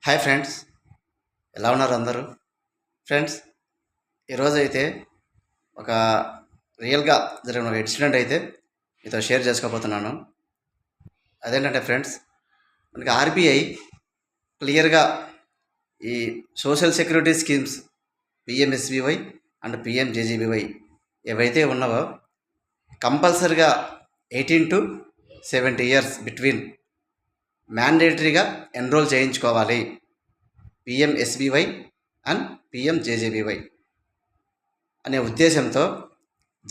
Hi friends, ఎలా ఉన్నారు అందరూ? ఫ్రెండ్స్, ఈరోజైతే ఒక రియల్గా జరిగిన ఒక ఇన్సిడెంట్ అయితే మీతో షేర్ చేసుకోబోతున్నాను. అదేంటంటే ఫ్రెండ్స్, మనకి ఆర్బీఐ క్లియర్గా ఈ social security schemes PMSBY and PMJJBY ఏవైతే ఉన్నావో కంపల్సరిగా 18 to 70 ఇయర్స్ బిట్వీన్ మ్యాండేటరీగా ఎన్రోల్ చేయించుకోవాలి. పిఎంఎస్బీవై అండ్ పిఎంజేజేబీవై అనే ఉద్దేశంతో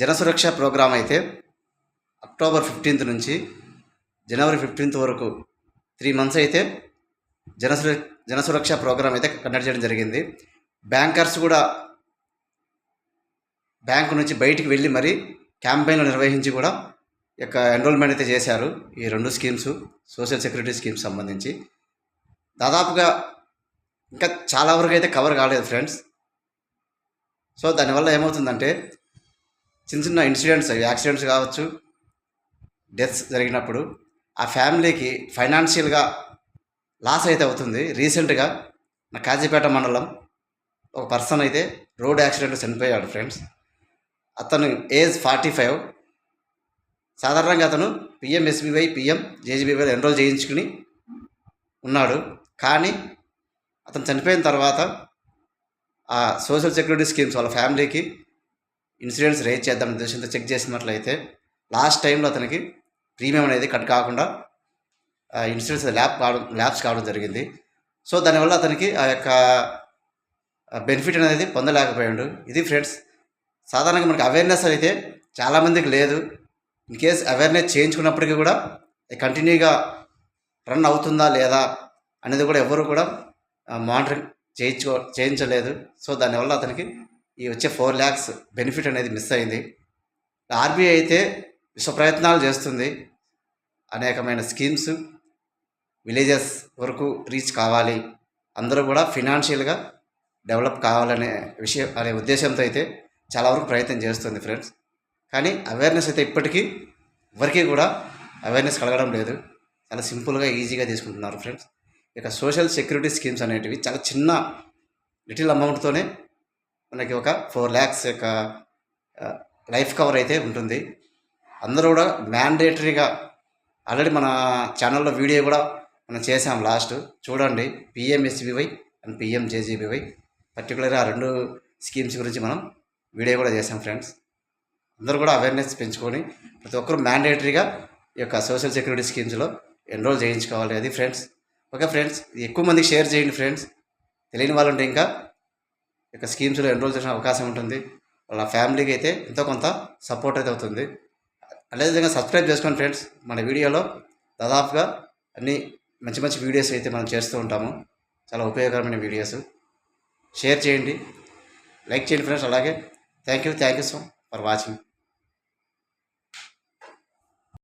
జనసురక్ష ప్రోగ్రాం అయితే అక్టోబర్ 15 నుంచి జనవరి 15 వరకు 3 months అయితే జనసురక్ష ప్రోగ్రాం అయితే కండక్ట్ చేయడం జరిగింది. బ్యాంకర్స్ కూడా బ్యాంకు నుంచి బయటికి వెళ్ళి మరి క్యాంపెయిన్లు నిర్వహించి కూడా యొక్క ఎన్రోల్మెంట్ అయితే చేశారు. ఈ 2 స్కీమ్స్ సోషల్ సెక్యూరిటీ స్కీమ్స్ సంబంధించి దాదాపుగా ఇంకా చాలా వరకు అయితే కవర్ కాలేదు ఫ్రెండ్స్. సో దానివల్ల ఏమవుతుందంటే చిన్న చిన్న ఇన్సిడెంట్స్, యాక్సిడెంట్స్ కావచ్చు, డెత్స్ జరిగినప్పుడు ఆ ఫ్యామిలీకి ఫైనాన్షియల్గా లాస్ అయితే అవుతుంది. రీసెంట్గా నా కాజీపేట మండలం ఒక పర్సన్ అయితే రోడ్ యాక్సిడెంట్లో చనిపోయాడు ఫ్రెండ్స్. అతను ఏజ్ 45. సాధారణంగా అతను పిఎంఎస్బీవై పిఎంజేజీబీవైలో ఎన్రోల్ చేయించుకుని ఉన్నాడు. కానీ అతను చనిపోయిన తర్వాత ఆ సోషల్ సెక్యూరిటీ స్కీమ్స్ వాళ్ళ ఫ్యామిలీకి ఇన్సూరెన్స్ రేజ్ చేద్దాం ఉద్దేశంతో చెక్ చేసినట్లయితే లాస్ట్ టైంలో అతనికి ప్రీమియం అనేది కట్ కాకుండా ఇన్సూరెన్స్ ల్యాప్స్ కావడం జరిగింది. సో దానివల్ల అతనికి ఆ యొక్క బెనిఫిట్ అనేది పొందలేకపోయాడు. ఇది ఫ్రెండ్స్, సాధారణంగా మనకి అవేర్నెస్ అయితే చాలామందికి లేదు. ఇన్ కేస్ అవేర్నెస్ చేయించుకున్నప్పటికీ కూడా కంటిన్యూగా రన్ అవుతుందా లేదా అనేది కూడా ఎవరు కూడా మానిటరింగ్ చేయించలేదు. సో దానివల్ల అతనికి ఈ వచ్చే 4 lakhs బెనిఫిట్ అనేది మిస్ అయింది. ఆర్బీఐ అయితే విశ్వ ప్రయత్నాలు చేస్తుంది. అనేకమైన స్కీమ్స్ విలేజెస్ వరకు రీచ్ కావాలి, అందరూ కూడా ఫినాన్షియల్గా డెవలప్ కావాలనే అనే ఉద్దేశంతో అయితే చాలా వరకు ప్రయత్నం చేస్తుంది ఫ్రెండ్స్. కానీ అవేర్నెస్ అయితే ఇప్పటికీ ఎవరికీ కూడా అవేర్నెస్ కలగడం లేదు. చాలా సింపుల్గా ఈజీగా తీసుకుంటున్నారు ఫ్రెండ్స్. ఇక సోషల్ సెక్యూరిటీ స్కీమ్స్ అనేటివి చాలా చిన్న లిటిల్ అమౌంట్తోనే మనకి ఒక 4 lakhs యొక్క లైఫ్ కవర్ అయితే ఉంటుంది. అందరూ కూడా మ్యాండేటరీగా ఆల్రెడీ మన ఛానల్లో వీడియో కూడా మనం చేసాం, లాస్ట్ చూడండి. పిఎంఎస్బీవై అండ్ పిఎంజేజీబీవై పర్టికులర్గా ఆ 2 స్కీమ్స్ గురించి మనం వీడియో కూడా చేసాం ఫ్రెండ్స్. అందరూ కూడా అవేర్నెస్ పెంచుకొని ప్రతి ఒక్కరు మ్యాండేటరీగా ఈ యొక్క సోషల్ సెక్యూరిటీ స్కీమ్స్లో ఎన్రోల్ చేయించుకోవాలి. అది ఫ్రెండ్స్. ఓకే ఫ్రెండ్స్, ఇది ఎక్కువ మందికి షేర్ చేయండి ఫ్రెండ్స్. తెలియని వాళ్ళు ఉంటే ఇంకా ఇక స్కీమ్స్లో ఎన్రోల్ చేసిన అవకాశం ఉంటుంది. వాళ్ళ ఫ్యామిలీకి అయితే ఎంతో కొంత సపోర్ట్ అయితే అవుతుంది. అదేవిధంగా సబ్స్క్రైబ్ చేసుకోండి ఫ్రెండ్స్. మన వీడియోలో దాదాపుగా అన్ని మంచి మంచి వీడియోస్ అయితే మనం చేస్తూ ఉంటాము, చాలా ఉపయోగకరమైన వీడియోస్. షేర్ చేయండి, లైక్ చేయండి ఫ్రెండ్స్. అలాగే thank you so for watching.